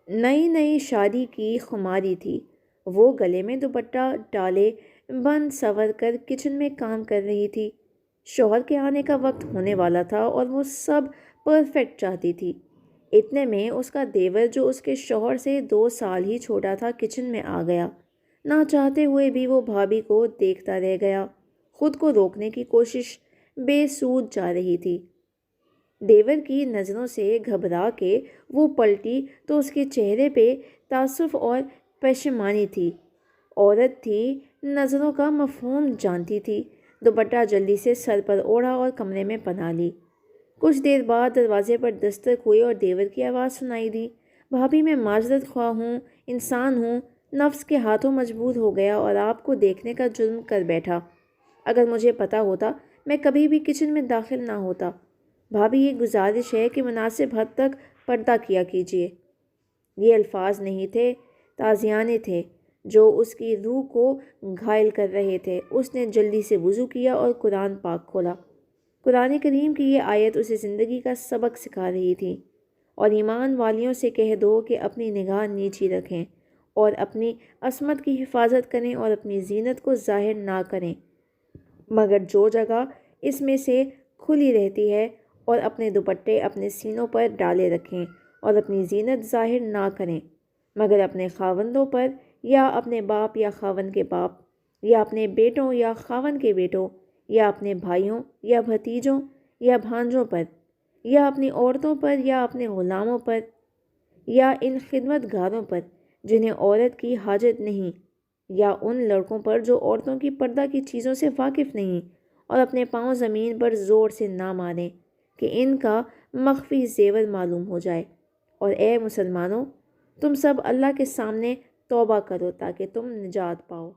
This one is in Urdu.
نئی نئی شادی کی خماری تھی۔ وہ گلے میں دوپٹہ ڈالے بند سنور کر کچن میں کام کر رہی تھی۔ شوہر کے آنے کا وقت ہونے والا تھا اور وہ سب پرفیکٹ چاہتی تھی۔ اتنے میں اس کا دیور، جو اس کے شوہر سے 2 سال ہی چھوٹا تھا، کچن میں آ گیا۔ نہ چاہتے ہوئے بھی وہ بھابھی کو دیکھتا رہ گیا۔ خود کو روکنے کی کوشش بے سود جا رہی تھی۔ دیور کی نظروں سے گھبرا کے وہ پلٹی تو اس کے چہرے پہ تعصب اور پشیمانی تھی۔ عورت تھی، نظروں کا مفہوم جانتی تھی۔ دوپٹہ جلدی سے سر پر اوڑھا اور کمرے میں پناہ لی۔ کچھ دیر بعد دروازے پر دستک ہوئی اور دیور کی آواز سنائی دی، بھابھی میں معذرت خواہ ہوں، انسان ہوں، نفس کے ہاتھوں مجبور ہو گیا اور آپ کو دیکھنے کا جرم کر بیٹھا۔ اگر مجھے پتا ہوتا میں کبھی بھی کچن میں داخل نہ ہوتا۔ بھابھی یہ گزارش ہے کہ مناسب حد تک پردہ کیا کیجیے۔ یہ الفاظ نہیں تھے، تعزیانے تھے جو اس کی روح کو گھائل کر رہے تھے۔ اس نے جلدی سے وضو کیا اور قرآن پاک کھولا۔ قرآن کریم کی یہ آیت اسے زندگی کا سبق سکھا رہی تھی۔ اور ایمان والیوں سے کہہ دو کہ اپنی نگاہ نیچی رکھیں اور اپنی عصمت کی حفاظت کریں اور اپنی زینت کو ظاہر نہ کریں، مگر جو جگہ اس میں سے کھلی رہتی ہے، اور اپنے دوپٹے اپنے سینوں پر ڈالے رکھیں اور اپنی زینت ظاہر نہ کریں، مگر اپنے خاوندوں پر یا اپنے باپ یا خاوند کے باپ یا اپنے بیٹوں یا خاوند کے بیٹوں یا اپنے بھائیوں یا بھتیجوں یا بھانجوں پر یا اپنی عورتوں پر یا اپنے غلاموں پر یا ان خدمت گاروں پر جنہیں عورت کی حاجت نہیں، یا ان لڑکوں پر جو عورتوں کی پردہ کی چیزوں سے واقف نہیں، اور اپنے پاؤں زمین پر زور سے نہ ماریں کہ ان کا مخفی زیور معلوم ہو جائے۔ اور اے مسلمانوں، تم سب اللہ کے سامنے توبہ کرو تاکہ تم نجات پاؤ۔